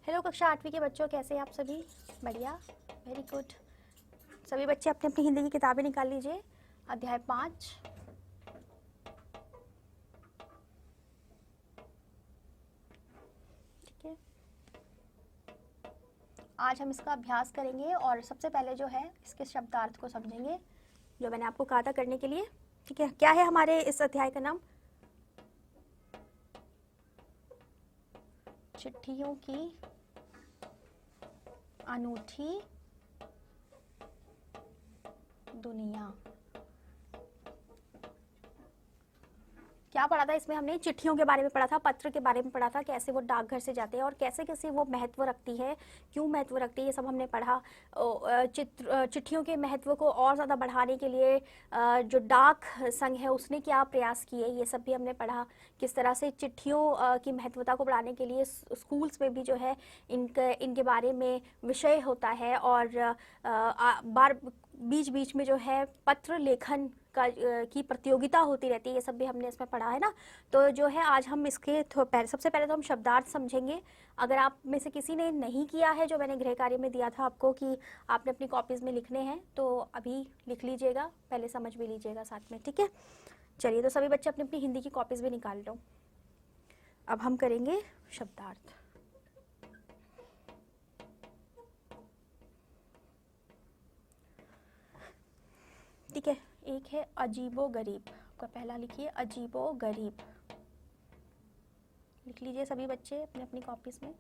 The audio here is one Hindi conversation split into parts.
हेलो कक्षा 8वीं के बच्चों, कैसे हैं आप सभी? बढ़िया, वेरी गुड। सभी बच्चे अपनी अपनी हिंदी की किताबें निकाल लीजिए। अध्याय 5। ठीक है, आज हम इसका अभ्यास करेंगे और सबसे पहले जो है इसके शब्दार्थ को समझेंगे, जो मैंने आपको कहा था करने के लिए। ठीक है, क्या है हमारे इस अध्याय का नाम? चिट्ठियों की अनूठी दुनिया। क्या पढ़ा था इसमें? हमने चिट्ठियों के बारे में पढ़ा था, पत्र के बारे में पढ़ा था, कैसे वो डाकघर से जाते हैं और कैसे कैसे वो महत्व रखती है, क्यों महत्व रखती है, ये सब हमने पढ़ा। चिट्ठियों के महत्व को और ज़्यादा बढ़ाने के लिए जो डाक संघ है उसने क्या प्रयास किए, ये सब भी हमने पढ़ा। किस तरह से चिट्ठियों की महत्वता को बढ़ाने के लिए स्कूल्स में भी जो है इनके बारे में विषय होता है और बार बीच बीच में जो है पत्र लेखन की प्रतियोगिता होती रहती है। ये सब भी हमने इसमें पढ़ा है ना। तो जो है आज हम इसके सबसे पहले तो हम शब्दार्थ समझेंगे। अगर आप में से किसी ने नहीं किया है, जो मैंने गृह कार्य में दिया था आपको कि आपने अपनी कॉपीज़ में लिखने हैं, तो अभी लिख लीजिएगा, पहले समझ भी लीजिएगा साथ में। ठीक है, चलिए, तो सभी बच्चे अपनी अपनी हिंदी की कॉपीज़ भी निकाल लो। अब हम करेंगे शब्दार्थ। ठीक है, एक है अजीबो गरीब। आपका पहला लिखिए अजीबो गरीब, लिख लीजिए सभी बच्चे अपनी अपनी कॉपीज में।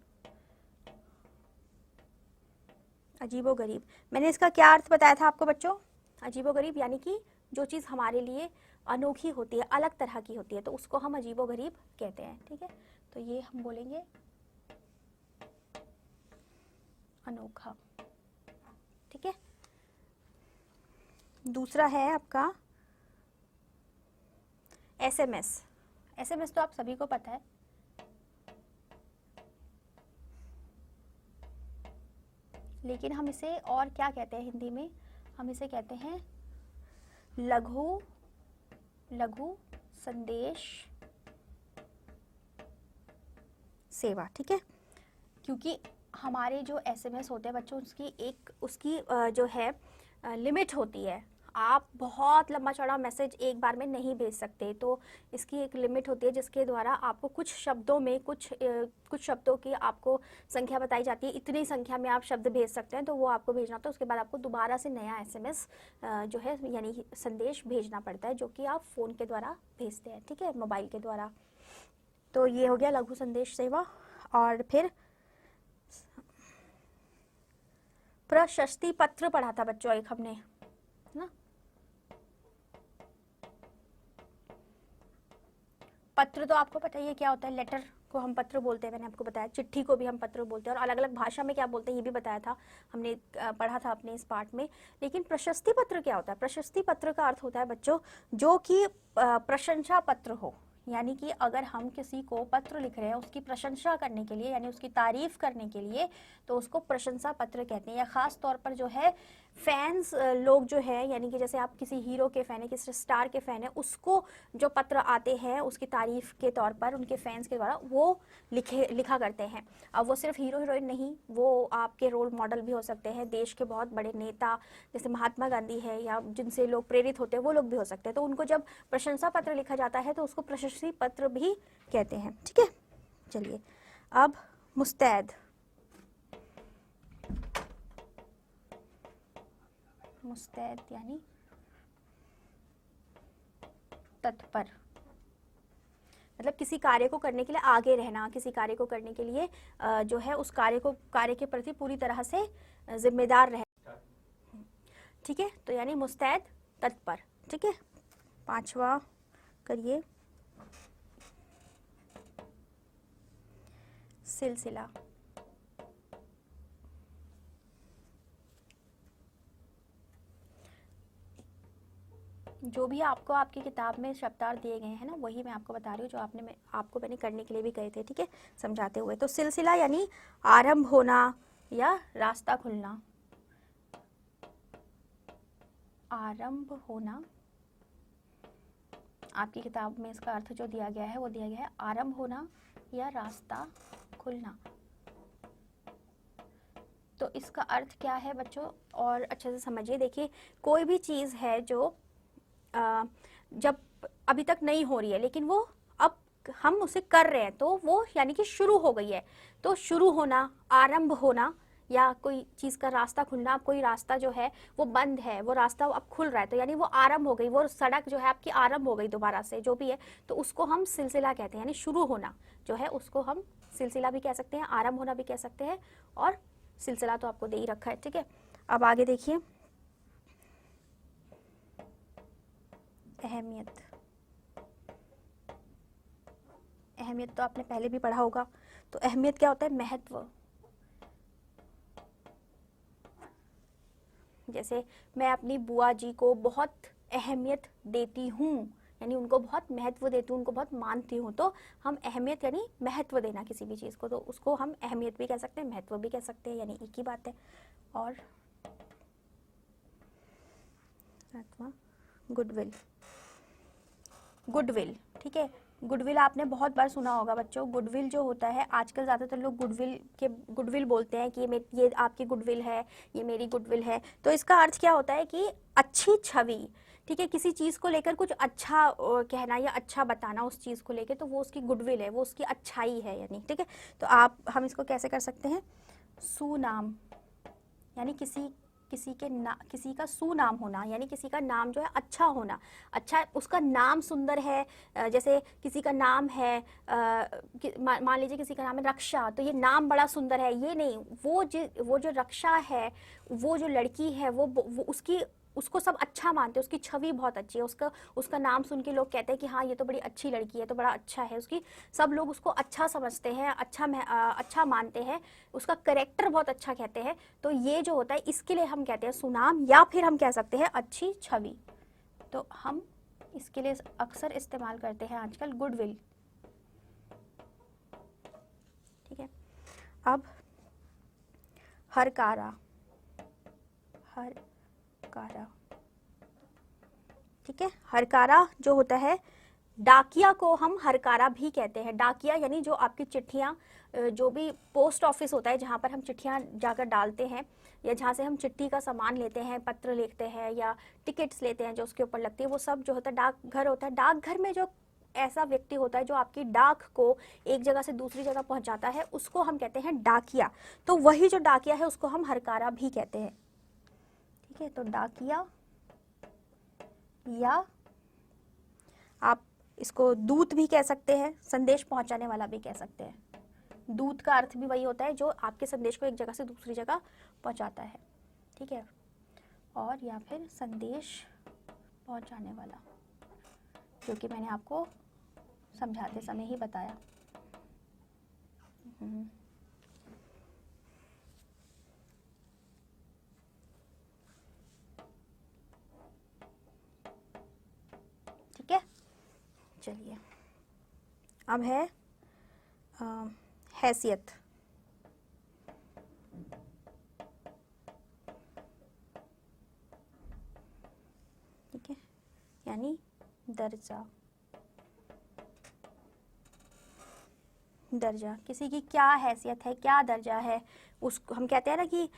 अजीबो गरीब, मैंने इसका क्या अर्थ बताया था आपको बच्चों? अजीबो गरीब यानी कि जो चीज़ हमारे लिए अनोखी होती है, अलग तरह की होती है, तो उसको हम अजीबो गरीब कहते हैं। ठीक है, तो ये हम बोलेंगे अनोखा। ठीक है, दूसरा है आपका एसएमएस। एसएमएस तो आप सभी को पता है, लेकिन हम इसे और क्या कहते हैं हिंदी में? हम इसे कहते हैं लघु संदेश सेवा। ठीक है, क्योंकि हमारे जो एसएमएस होते हैं बच्चों, उसकी जो है लिमिट होती है। आप बहुत लंबा चौड़ा मैसेज एक बार में नहीं भेज सकते, तो इसकी एक लिमिट होती है जिसके द्वारा आपको कुछ शब्दों में कुछ शब्दों की आपको संख्या बताई जाती है। इतनी संख्या में आप शब्द भेज सकते हैं, तो वो आपको भेजना होता है। उसके बाद आपको दोबारा से नया एसएमएस जो है यानी संदेश भेजना पड़ता है, जो कि आप फ़ोन के द्वारा भेजते हैं। ठीक है, मोबाइल के द्वारा। तो ये हो गया लघु संदेश सेवा। और फिर प्रशस्ति पत्र पढ़ा था बच्चों एक हमने, ना। पत्र तो आपको पता ही है क्या होता है, लेटर को हम पत्र बोलते हैं, मैंने आपको बताया। चिट्ठी को भी हम पत्र बोलते हैं और अलग अलग भाषा में क्या बोलते हैं ये भी बताया था, हमने पढ़ा था अपने इस पार्ट में। लेकिन प्रशस्ति पत्र क्या होता है? प्रशस्ति पत्र का अर्थ होता है बच्चों जो कि प्रशंसा पत्र हो, यानी कि अगर हम किसी को पत्र लिख रहे हैं उसकी प्रशंसा करने के लिए, यानी उसकी तारीफ करने के लिए, तो उसको प्रशंसा पत्र कहते हैं। या खास तौर पर जो है फैंस लोग जो है, यानी कि जैसे आप किसी हीरो के फैन है, किसी स्टार के फैन है, उसको जो पत्र आते हैं उसकी तारीफ के तौर पर उनके फैंस के द्वारा वो लिखा करते हैं। अब वो सिर्फ हीरो हीरोइन नहीं, वो आपके रोल मॉडल भी हो सकते हैं, देश के बहुत बड़े नेता जैसे महात्मा गांधी है, या जिनसे लोग प्रेरित होते हैं वो लोग भी हो सकते हैं। तो उनको जब प्रशंसा पत्र लिखा जाता है तो उसको प्रशस्ति पत्र भी कहते हैं। ठीक है, चलिए अब मुस्तैद। मुस्तैद यानी तत्पर, मतलब किसी कार्य को करने के लिए आगे रहना, किसी कार्य को करने के लिए जो है उस कार्य के प्रति पूरी तरह से जिम्मेदार रहना। ठीक है, तो यानी मुस्तैद तत्पर। ठीक है, पांचवा करिए सिलसिला। जो भी आपको आपकी किताब में शब्दार्थ दिए गए हैं ना, वही मैं आपको बता रही हूँ, जो आपको मैंने करने के लिए भी कहे थे। ठीक है, समझाते हुए। तो सिलसिला यानी आरंभ होना या रास्ता खुलना। आरंभ होना, आपकी किताब में इसका अर्थ जो दिया गया है वो दिया गया है आरंभ होना या रास्ता खुलना। तो इसका अर्थ क्या है बच्चों, और अच्छे से समझिए। देखिए, कोई भी चीज़ है जो जब अभी तक नहीं हो रही है लेकिन वो अब हम उसे कर रहे हैं, तो वो यानी कि शुरू हो गई है। तो शुरू होना, आरंभ होना, या कोई चीज़ का रास्ता खुलना। अब कोई रास्ता जो है वो बंद है, वो रास्ता अब खुल रहा है, तो यानी वो आरंभ हो गई, वो सड़क जो है आपकी आरंभ हो गई दोबारा से, जो भी है, तो उसको हम सिलसिला कहते हैं। यानी शुरू होना जो है उसको हम सिलसिला भी कह सकते हैं, आरंभ होना भी कह सकते हैं, और सिलसिला तो आपको दे ही रखा है। ठीक है, अब आगे देखिए, अहमियत। अहमियत तो आपने पहले भी पढ़ा होगा। तो अहमियत क्या होता है? महत्व। जैसे मैं अपनी बुआ जी को बहुत अहमियत देती हूँ, यानी उनको बहुत महत्व देती हूँ, उनको बहुत मानती हूँ। तो हम अहमियत यानी महत्व देना किसी भी चीज़ को, तो उसको हम अहमियत भी कह सकते हैं, महत्व भी कह सकते हैं, यानी एक ही बात है। और गुडविल। गुडविल, ठीक है, गुडविल आपने बहुत बार सुना होगा बच्चों। गुडविल जो होता है, आजकल ज़्यादातर लोग गुडविल बोलते हैं कि ये आपकी गुडविल है, ये मेरी गुडविल है। तो इसका अर्थ क्या होता है कि अच्छी छवि, ठीक है, किसी चीज़ को लेकर कुछ अच्छा कहना या अच्छा बताना उस चीज़ को लेकर, तो वो उसकी गुडविल है, वो उसकी अच्छाई है, यानी ठीक है। तो हम इसको कैसे कर सकते हैं? सुनाम, यानी किसी का सुनाम होना, यानी किसी का नाम जो है अच्छा होना, अच्छा, उसका नाम सुंदर है। जैसे किसी का नाम है, मान लीजिए किसी का नाम है रक्षा, तो ये नाम बड़ा सुंदर है, ये नहीं, वो जो रक्षा है, वो जो लड़की है, वो उसको सब अच्छा मानते हैं, उसकी छवि बहुत अच्छी है, उसका नाम सुन के लोग कहते हैं कि हाँ ये तो बड़ी अच्छी लड़की है, तो बड़ा अच्छा है, उसकी सब लोग उसको अच्छा समझते हैं, अच्छा मानते हैं, उसका करेक्टर बहुत अच्छा कहते हैं। तो ये जो होता है इसके लिए हम कहते हैं सुनाम, या फिर हम कह सकते हैं अच्छी छवि। तो हम इसके लिए अक्सर इस्तेमाल करते हैं आजकल गुडविल। ठीक है, अब हरकारा। ठीक है, हरकारा जो होता है, डाकिया को हम हरकारा भी कहते हैं। डाकिया यानी जो आपकी चिट्ठियाँ, जो भी पोस्ट ऑफिस होता है जहाँ पर हम चिट्ठियाँ जाकर डालते हैं, या जहाँ से हम चिट्ठी का सामान लेते हैं, पत्र लिखते हैं या टिकट्स लेते हैं जो उसके ऊपर लगती है, वो सब जो होता है डाकघर होता है। डाकघर में जो ऐसा व्यक्ति होता है जो आपकी डाक को एक जगह से दूसरी जगह पहुँचाता है, उसको हम कहते हैं डाकिया। तो वही जो डाकिया है उसको हम हरकारा भी कहते हैं। ठीक है, तो डाकिया, या आप इसको दूत भी कह सकते हैं, संदेश पहुंचाने वाला भी कह सकते हैं। दूत का अर्थ भी वही होता है जो आपके संदेश को एक जगह से दूसरी जगह पहुंचाता है। ठीक है, और या फिर संदेश पहुंचाने वाला, जो कि मैंने आपको समझाते समय ही बताया। ठीक है, चलिए, अब है हैसियत। ठीक है, यानी दर्जा। दर्जा, किसी की क्या हैसियत है, क्या दर्जा है, उसको हम कहते हैं ना कि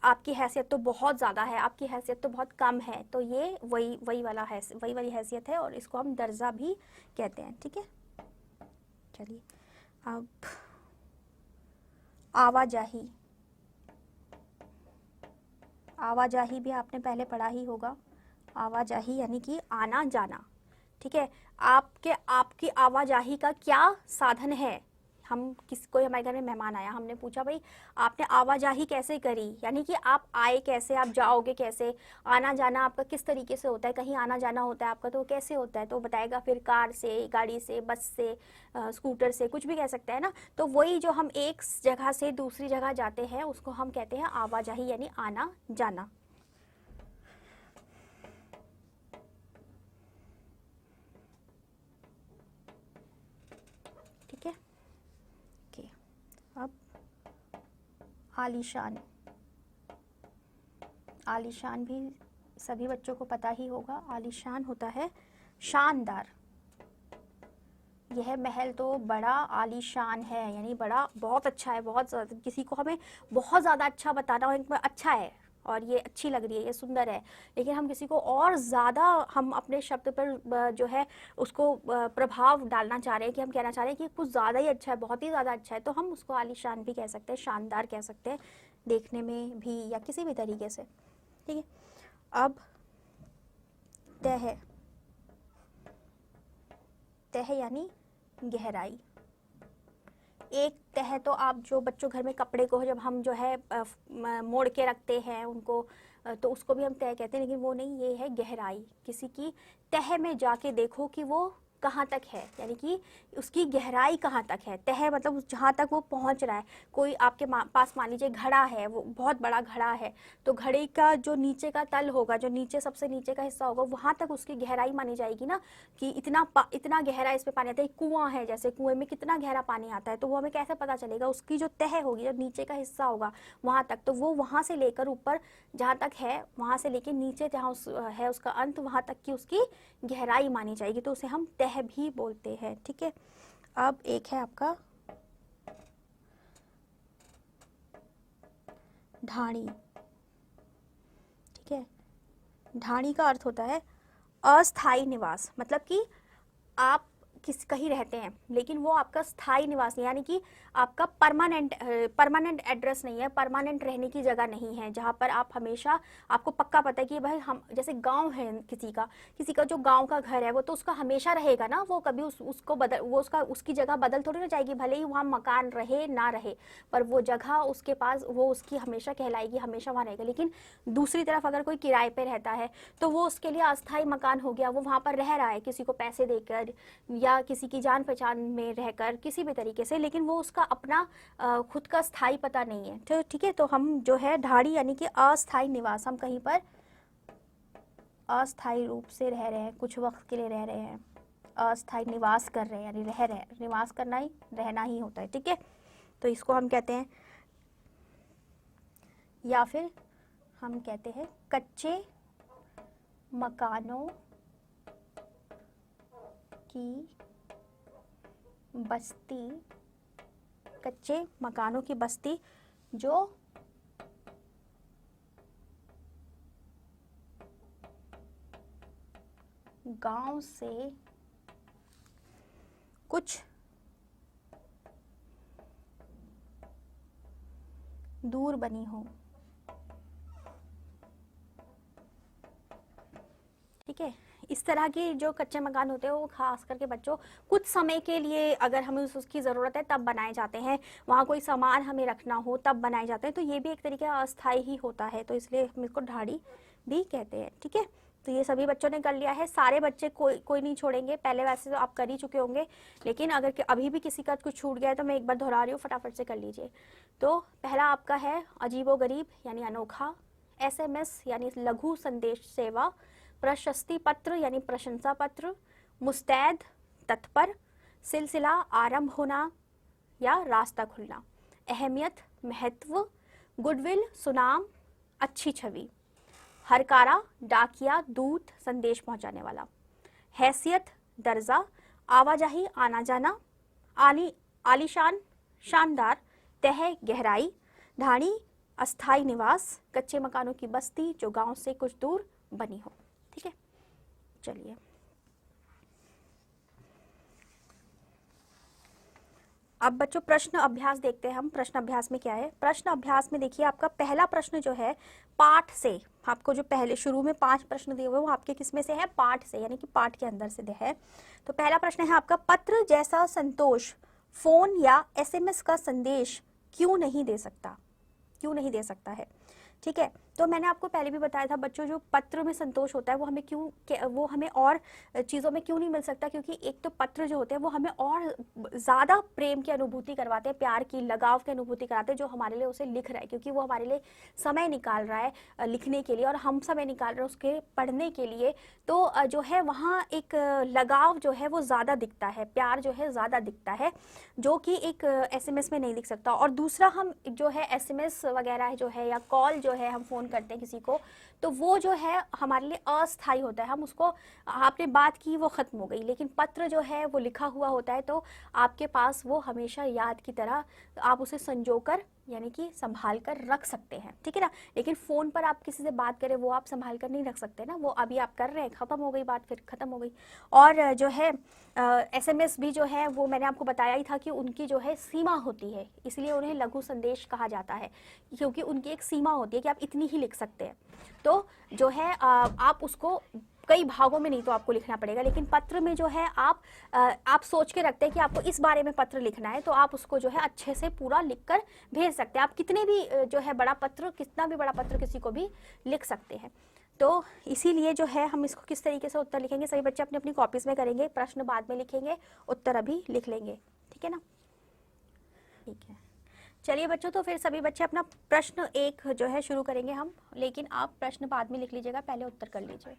आपकी हैसियत तो बहुत ज़्यादा है, आपकी हैसियत तो बहुत कम है, तो ये वही वाली हैसियत है, और इसको हम दर्जा भी कहते हैं। ठीक है, चलिए, अब आवाजाही। आवाजाही भी आपने पहले पढ़ा ही होगा। आवाजाही यानी कि आना जाना। ठीक है, आपकी आवाजाही का क्या साधन है? कोई हमारे घर में मेहमान आया, हमने पूछा भाई आपने आवाजाही कैसे करी, यानी कि आप आए कैसे, आप जाओगे कैसे, आना जाना आपका किस तरीके से होता है, कहीं आना जाना होता है आपका तो कैसे होता है, तो बताएगा फिर कार से, गाड़ी से, बस से, स्कूटर से, कुछ भी कह सकते हैं ना। तो वही जो हम एक जगह से दूसरी जगह जाते हैं उसको हम कहते हैं आवाजाही, यानी आना जाना। ठीक है, अब आलीशान। आलीशान भी सभी बच्चों को पता ही होगा। आलीशान होता है शानदार, यह महल तो बड़ा आलीशान है, यानी बड़ा बहुत अच्छा है, बहुत किसी को हमें बहुत ज़्यादा अच्छा बताना हो, एक अच्छा है और ये अच्छी लग रही है, ये सुंदर है, लेकिन हम किसी को और ज़्यादा हम अपने शब्द पर जो है उसको प्रभाव डालना चाह रहे हैं कि हम कहना चाह रहे हैं कि कुछ ज़्यादा ही अच्छा है, बहुत ही ज़्यादा अच्छा है, तो हम उसको आलीशान भी कह सकते हैं, शानदार कह सकते हैं, देखने में भी या किसी भी तरीके से। ठीक है, अब तह, तह यानी गहराई। एक तह तो आप जो बच्चों घर में कपड़े को जब हम जो है मोड़ के रखते हैं उनको, तो उसको भी हम तह कहते हैं, लेकिन वो नहीं, ये है गहराई। किसी की तह में जाके देखो कि वो कहाँ तक है, यानी कि उसकी गहराई कहाँ तक है। तह मतलब जहाँ तक वो पहुँच रहा है। कोई आपके पास मान लीजिए घड़ा है, वो बहुत बड़ा घड़ा है, तो घड़े का जो नीचे का तल होगा, जो नीचे सबसे नीचे का हिस्सा होगा, वहाँ तक उसकी गहराई मानी जाएगी ना, कि इतना गहरा इस पे पानी आता है। कुआं है, जैसे कुएं में कितना गहरा पानी आता है, तो वो हमें कैसे पता चलेगा, उसकी जो तह होगी, जो नीचे का हिस्सा होगा वहाँ तक, तो वो वहाँ से लेकर ऊपर जहाँ तक है, वहाँ से लेकर नीचे जहाँ है उसका अंत, वहाँ तक की उसकी गहराई मानी जाएगी, तो उसे हम तह भी बोलते हैं। ठीक है, अब एक है आपका ढाणी। ठीक है, ढाणी का अर्थ होता है अस्थाई निवास, मतलब कि आप कहीं रहते हैं, लेकिन वो आपका स्थायी निवास नहीं, यानी कि आपका परमानेंट एड्रेस नहीं है, परमानेंट रहने की जगह नहीं है, जहाँ पर आप हमेशा, आपको पक्का पता है कि भाई हम, जैसे गांव है किसी का जो गांव का घर है, वो तो उसका हमेशा रहेगा ना, वो कभी उसको बदल, वो उसकी जगह बदल थोड़ी ना जाएगी, भले ही वहाँ मकान रहे ना रहे, पर वो जगह उसके पास, वो उसकी हमेशा कहलाएगी, हमेशा वहाँ रहेगा। लेकिन दूसरी तरफ अगर कोई किराए पे रहता है, तो वो उसके लिए अस्थायी मकान हो गया, वो वहाँ पर रह रहा है किसी को पैसे देकर या किसी की जान पहचान में रहकर, किसी भी तरीके से, लेकिन वो उसका अपना खुद का स्थायी पता नहीं है। तो ठीक है, तो हम जो है ढाड़ी यानी कि अस्थायी निवास, हम कहीं पर अस्थायी रूप से रह रहे हैं, कुछ वक्त के लिए रह रहे हैं, अस्थायी निवास कर रहे हैं, यानी रह रहे हैं, निवास करना ही रहना ही होता है। ठीक है, तो इसको हम कहते हैं, या फिर हम कहते हैं कच्चे मकानों की बस्ती, कच्चे मकानों की बस्ती जो गांव से कुछ दूर बनी हो। ठीक है, इस तरह के जो कच्चे मकान होते हैं वो खास करके बच्चों कुछ समय के लिए, अगर हमें उसकी ज़रूरत है तब बनाए जाते हैं, वहाँ कोई सामान हमें रखना हो तब बनाए जाते हैं, तो ये भी एक तरीके का अस्थायी ही होता है, तो इसलिए हम इसको ढाड़ी भी कहते हैं। ठीक है, तो ये सभी बच्चों ने कर लिया है, सारे बच्चे कोई नहीं छोड़ेंगे, पहले वैसे तो आप कर ही चुके होंगे, लेकिन अगर अभी भी किसी का कुछ छूट गया है तो मैं एक बार दोहरा रही हूँ, फटाफट से कर लीजिए। तो पहला आपका है अजीबोगरीब यानी अनोखा, SMS यानी लघु संदेश सेवा, प्रशस्ति पत्र यानी प्रशंसा पत्र, मुस्तैद तत्पर, सिलसिला आरंभ होना या रास्ता खुलना, अहमियत महत्व, गुडविल सुनाम अच्छी छवि, हरकारा डाकिया दूत संदेश पहुंचाने वाला, हैसियत दर्जा आवाजाही आना जाना, आलीशान शानदार, तह गहराई, ढाणी अस्थाई निवास, कच्चे मकानों की बस्ती जो गांव से कुछ दूर बनी हो। ठीक है, चलिए अब बच्चों प्रश्न अभ्यास देखते हैं हम। प्रश्न अभ्यास में क्या है, प्रश्न अभ्यास में देखिए आपका पहला प्रश्न जो है पाठ से, आपको जो पहले शुरू में 5 प्रश्न दिए हुए वो आपके किस में से है, पाठ से, यानी कि पाठ के अंदर से है। तो पहला प्रश्न है आपका, पत्र जैसा संतोष फोन या SMS का संदेश क्यों नहीं दे सकता, क्यों नहीं दे सकता है। ठीक है, तो मैंने आपको पहले भी बताया था बच्चों, जो पत्र में संतोष होता है वो हमें वो हमें और चीज़ों में क्यों नहीं मिल सकता, क्योंकि एक तो पत्र जो होते हैं वो हमें और ज़्यादा प्रेम की अनुभूति करवाते हैं, प्यार की, लगाव की अनुभूति कराते हैं, जो हमारे लिए उसे लिख रहा है, क्योंकि वो हमारे लिए समय निकाल रहा है लिखने के लिए, और हम समय निकाल रहे हैं उसके पढ़ने के लिए, तो जो है वहाँ एक लगाव जो है वो ज़्यादा दिखता है, प्यार जो है ज़्यादा दिखता है, जो कि एक SMS में नहीं दिख सकता। और दूसरा, हम जो है SMS वगैरह जो है या कॉल जो है हम फ़ोन करते हैं किसी को, तो वो जो है हमारे लिए अस्थायी होता है, हम उसको, आपने बात की वो ख़त्म हो गई, लेकिन पत्र जो है वो लिखा हुआ होता है, तो आपके पास वो हमेशा याद की तरह आप उसे संजोकर यानी कि संभाल कर रख सकते हैं, ठीक है ना। लेकिन फ़ोन पर आप किसी से बात करें वो आप संभाल कर नहीं रख सकते ना, वो अभी आप कर रहे हैं, ख़त्म हो गई बात, फिर ख़त्म हो गई। और जो है एसएमएस भी जो है वो मैंने आपको बताया ही था कि उनकी जो है सीमा होती है, इसलिए उन्हें लघु संदेश कहा जाता है, क्योंकि उनकी एक सीमा होती है कि आप इतनी ही लिख सकते हैं। तो जो है आप उसको कई भागों में नहीं तो आपको लिखना पड़ेगा, लेकिन पत्र में जो है आप सोच के रखते हैं कि आपको इस बारे में पत्र लिखना है, तो आप उसको जो है अच्छे से पूरा लिखकर भेज सकते हैं। आप कितने भी जो है बड़ा पत्र, कितना भी बड़ा पत्र किसी को भी लिख सकते हैं। तो इसीलिए जो है हम इसको किस तरीके से उत्तर लिखेंगे, सभी बच्चे अपनी अपनी कॉपीज़ में करेंगे, प्रश्न बाद में लिखेंगे, उत्तर अभी लिख लेंगे, ठीक है ना। ठीक है, चलिए बच्चों, तो फिर सभी बच्चे अपना प्रश्न 1 जो है शुरू करेंगे हम, लेकिन आप प्रश्न बाद में लिख लीजिएगा, पहले उत्तर कर लीजिए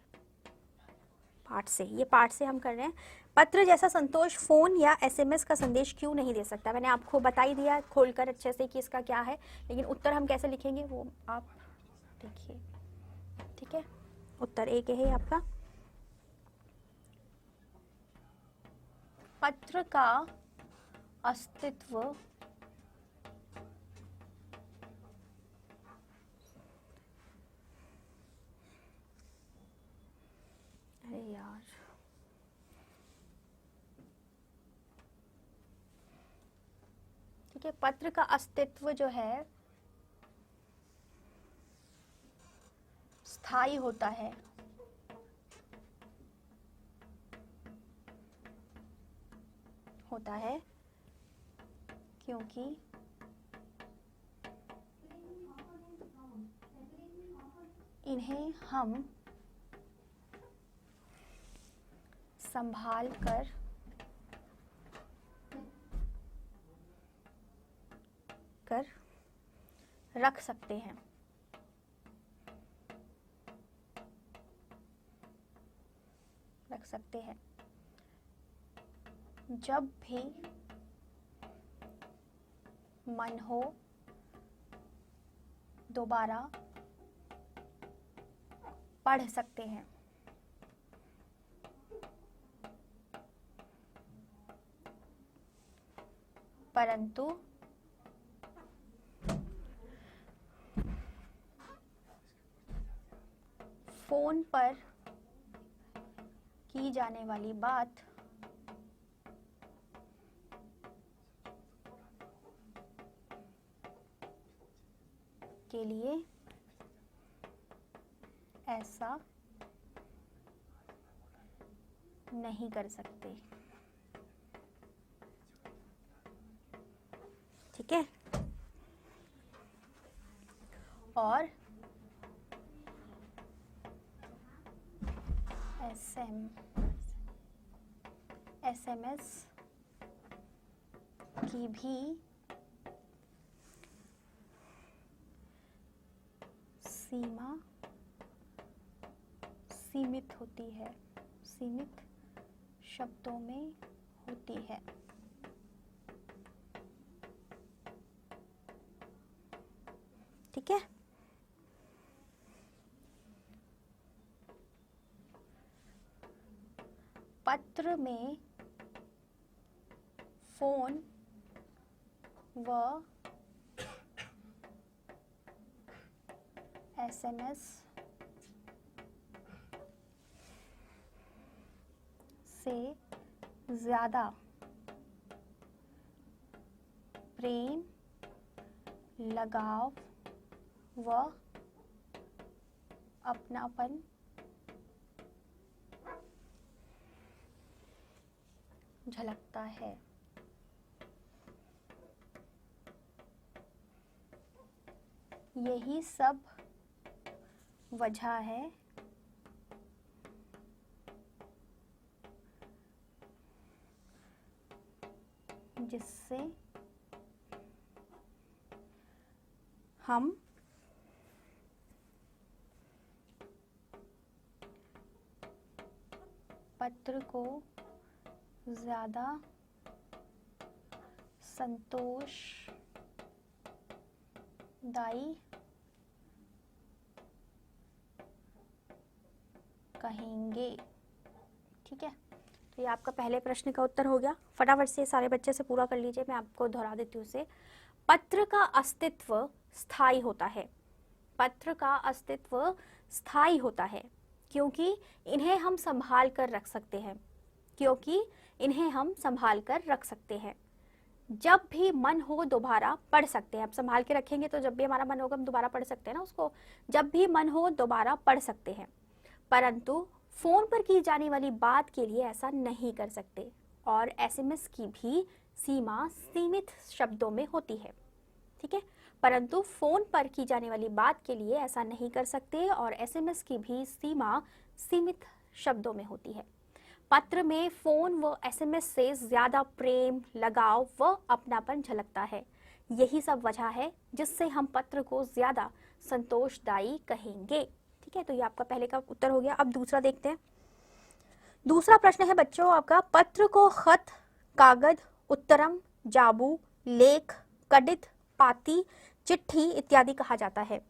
पाठ से। ये पाठ से हम कर रहे हैं। पत्र जैसा संतोष फोन या एसएमएस का संदेश क्यों नहीं दे सकता। मैंने आपको बता ही दिया खोलकर अच्छे से कि इसका क्या है, लेकिन उत्तर हम कैसे लिखेंगे वो आप देखिए, ठीक है। उत्तर एक है आपका, पत्र का अस्तित्व अरे यार, ठीक है, पत्र का अस्तित्व जो है स्थायी होता है, क्योंकि इन्हें हम संभाल कर रख सकते हैं। जब भी मन हो दोबारा पढ़ सकते हैं। परंतु फोन पर की जाने वाली बात के लिए ऐसा नहीं कर सकते, ठीक है। और एसएमएस की भी सीमा सीमित होती है, सीमित शब्दों में होती है। ठीक है, पत्र में फोन व एसएमएस से ज़्यादा प्रेम, लगाव व अपनापन झलकता है। यही सब वजह है जिससे हम पत्र को ज़्यादा संतोषदायी, कहेंगे। ठीक है, तो ये आपका पहले प्रश्न का उत्तर हो गया। फटाफट से सारे बच्चे से पूरा कर लीजिए, मैं आपको दोहरा देती हूँ उसे। पत्र का अस्तित्व स्थायी होता है। पत्र का अस्तित्व स्थायी होता है क्योंकि इन्हें हम संभाल कर रख सकते हैं। क्योंकि इन्हें हम संभाल कर रख सकते हैं। जब भी मन हो दोबारा पढ़ सकते हैं। अब संभाल के रखेंगे तो जब भी हमारा मन होगा हम दोबारा पढ़ सकते हैं ना उसको। जब भी मन हो दोबारा पढ़ सकते हैं, परंतु फोन पर की जाने वाली बात के लिए ऐसा नहीं कर सकते। और एसएमएस की भी सीमा सीमित शब्दों में होती है। ठीक है, परंतु फोन पर की जाने वाली बात के लिए ऐसा नहीं कर सकते और एसएमएस की भी सीमा सीमित शब्दों में होती है। पत्र में फोन व एसएमएस से ज्यादा प्रेम, लगाव व अपनापन झलकता है। यही सब वजह है जिससे हम पत्र को ज्यादा संतोषदायी कहेंगे। ठीक है, तो ये आपका पहले का उत्तर हो गया। अब दूसरा देखते हैं। दूसरा प्रश्न है बच्चों आपका, पत्र को खत, कागज, उत्तरम, जाबू, लेख, कडित, पाती, चिट्ठी इत्यादि कहा जाता है।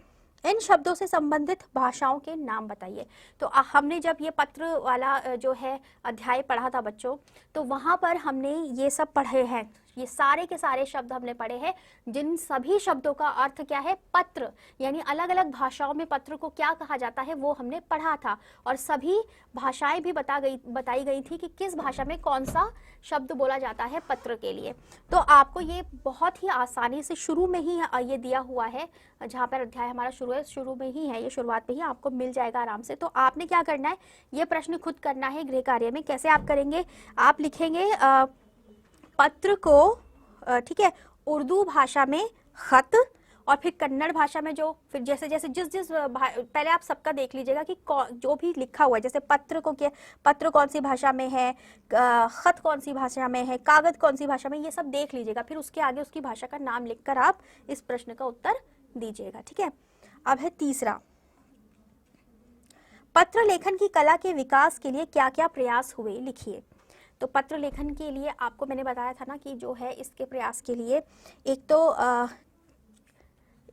इन शब्दों से संबंधित भाषाओं के नाम बताइए। तो हमने जब ये पत्र वाला जो है अध्याय पढ़ा था बच्चों, तो वहां पर हमने ये सब पढ़े हैं। ये सारे के सारे शब्द हमने पढ़े हैं, जिन सभी शब्दों का अर्थ क्या है, पत्र। यानी अलग अलग भाषाओं में पत्र को क्या कहा जाता है वो हमने पढ़ा था। और सभी भाषाएं भी बताई गई थी कि किस भाषा में कौन सा शब्द बोला जाता है पत्र के लिए। तो आपको ये बहुत ही आसानी से शुरू में ही ये दिया हुआ है, जहाँ पर अध्याय हमारा शुरू में ही है, ये शुरुआत में ही आपको मिल जाएगा आराम से। तो आपने क्या करना है, ये प्रश्न खुद करना है गृह कार्य में। कैसे आप करेंगे, आप लिखेंगे पत्र को, ठीक है, उर्दू भाषा में खत, और फिर कन्नड़ भाषा में जो, फिर जैसे जैसे जिस पहले आप सबका देख लीजिएगा कि जो भी लिखा हुआ है, जैसे पत्र को क्या, पत्र कौन सी भाषा में है, खत कौन सी भाषा में है, कागज कौन सी भाषा में, ये सब देख लीजिएगा। फिर उसके आगे उसकी भाषा का नाम लिखकर आप इस प्रश्न का उत्तर दीजिएगा। ठीक है, अब है तीसरा, पत्र लेखन की कला के विकास के लिए क्या क्या प्रयास हुए, लिखिए। तो पत्र लेखन के लिए आपको मैंने बताया था ना कि जो है इसके प्रयास के लिए एक तो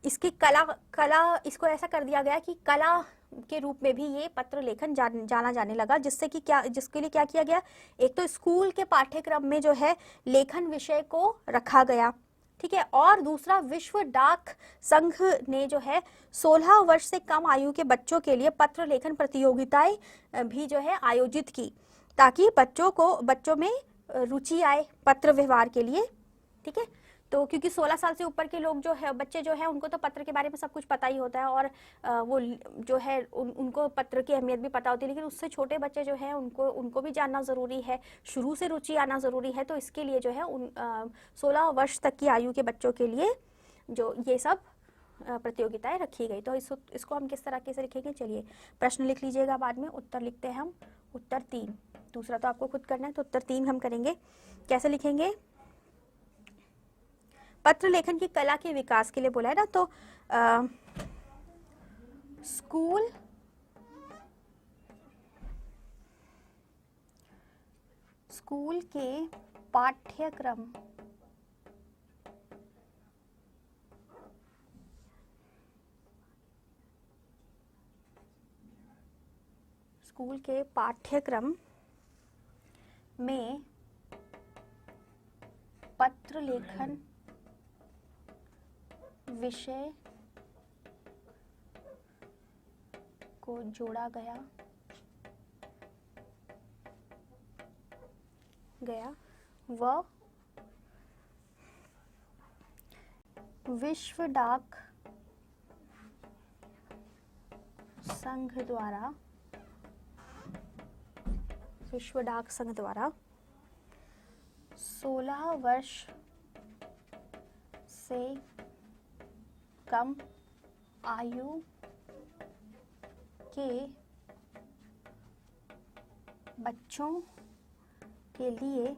इसकी कला इसको ऐसा कर दिया गया कि कला के रूप में भी ये पत्र लेखन जाना जाने लगा, जिससे कि क्या, जिसके लिए क्या किया गया, एक तो स्कूल के पाठ्यक्रम में जो है लेखन विषय को रखा गया। ठीक है, और दूसरा विश्व डाक संघ ने जो है 16 वर्ष से कम आयु के बच्चों के लिए पत्र लेखन प्रतियोगिताएं भी जो है आयोजित की, ताकि बच्चों में रुचि आए पत्र व्यवहार के लिए। ठीक है, तो क्योंकि 16 साल से ऊपर के लोग जो है, बच्चे जो है, उनको तो पत्र के बारे में सब कुछ पता ही होता है, और वो जो है उनको पत्र की अहमियत भी पता होती है। लेकिन उससे छोटे बच्चे जो है उनको भी जानना ज़रूरी है, शुरू से रुचि आना ज़रूरी है। तो इसके लिए जो है 16 वर्ष तक की आयु के बच्चों के लिए जो ये सब प्रतियोगिताएं रखी गई। तो इसको हम किस तरीके से लिखेंगे, चलिए प्रश्न लिख लीजिएगा, बाद में उत्तर लिखते हैं हम। उत्तर 3, दूसरा तो आपको खुद करना है, तो उत्तर 3 हम करेंगे। कैसे लिखेंगे, पत्र लेखन की कला के विकास के लिए बोला है ना, तो स्कूल के पाठ्यक्रम में पत्र लेखन विषय को जोड़ा गया व विश्व डाक संघ द्वारा 16 वर्ष से कम आयु के बच्चों के लिए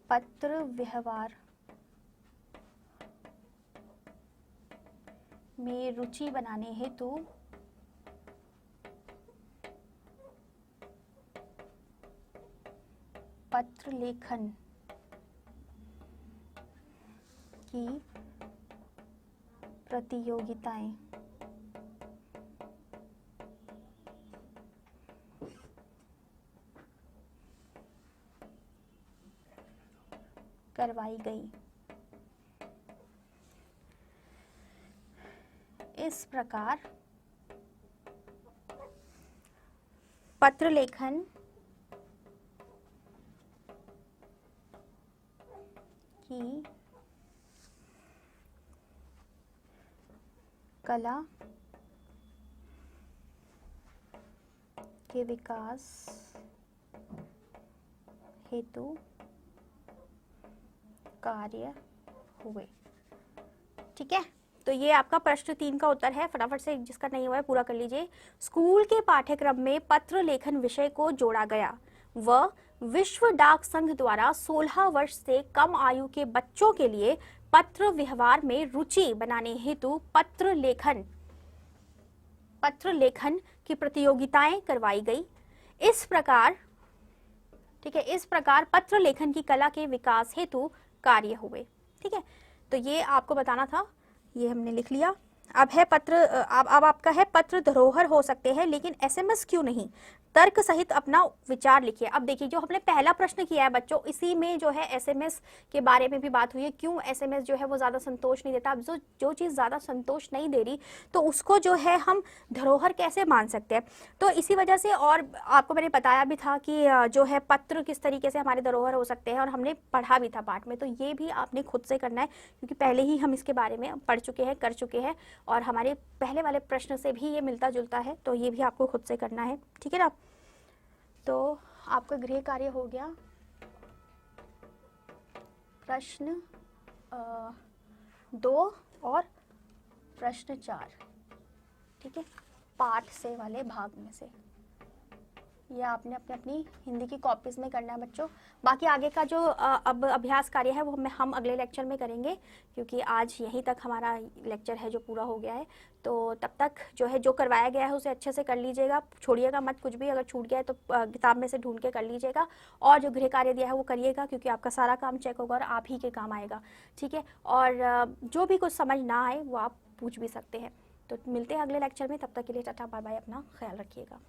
पत्र व्यवहार में रुचि बनाने हेतु पत्र लेखन की प्रतियोगिताएं करवाई गई। इस प्रकार पत्र लेखन की कला के विकास हेतु कार्य हुए। ठीक है, तो ये आपका प्रश्न 3 का उत्तर है। फटाफट से जिसका नहीं हुआ है पूरा कर लीजिए। स्कूल के पाठ्यक्रम में पत्र लेखन विषय को जोड़ा गया व विश्व डाक संघ द्वारा 16 वर्ष से कम आयु के बच्चों के लिए पत्र व्यवहार में रुचि बनाने हेतु पत्र लेखन की प्रतियोगिताएं करवाई गई। इस प्रकार, ठीक है, इस प्रकार पत्र लेखन की कला के विकास हेतु कार्य हुए। ठीक है, तो ये आपको बताना था, ये हमने लिख लिया। अब है पत्र, अब आपका है पत्र धरोहर हो सकते हैं लेकिन एसएमएस क्यों नहीं, तर्क सहित अपना विचार लिखिए। अब देखिए, जो हमने पहला प्रश्न किया है बच्चों, इसी में जो है एसएमएस के बारे में भी बात हुई है, क्यों एसएमएस जो है वो ज्यादा संतोष नहीं देता। अब जो चीज ज्यादा संतोष नहीं दे रही तो उसको जो है हम धरोहर कैसे मान सकते हैं। तो इसी वजह से, और आपको मैंने बताया भी था कि जो है पत्र किस तरीके से हमारे धरोहर हो सकते हैं, और हमने पढ़ा भी था पाठ में। तो ये भी आपने खुद से करना है, क्योंकि पहले ही हम इसके बारे में पढ़ चुके हैं, कर चुके हैं, और हमारे पहले वाले प्रश्न से भी ये मिलता जुलता है। तो ये भी आपको खुद से करना है। ठीक है ना। तो आपका गृह कार्य हो गया प्रश्न 2 और प्रश्न 4। ठीक है, पाठ से वाले भाग में से ये आपने अपनी हिंदी की कॉपीज में करना है बच्चों। बाकी आगे का जो अब अभ्यास कार्य है वो हम अगले लेक्चर में करेंगे, क्योंकि आज यहीं तक हमारा लेक्चर है जो पूरा हो गया है। तो तब तक जो है जो करवाया गया है उसे अच्छे से कर लीजिएगा, छोड़िएगा मत कुछ भी। अगर छूट गया है तो किताब में से ढूंढ के कर लीजिएगा, और जो गृह कार्य दिया है वो करिएगा, क्योंकि आपका सारा काम चेक होगा और आप ही के काम आएगा। ठीक है, और जो भी कुछ समझ ना आए वो आप पूछ भी सकते हैं। तो मिलते हैं अगले लेक्चर में, तब तक के लिए टाटा बाय बाय, अपना ख्याल रखिएगा।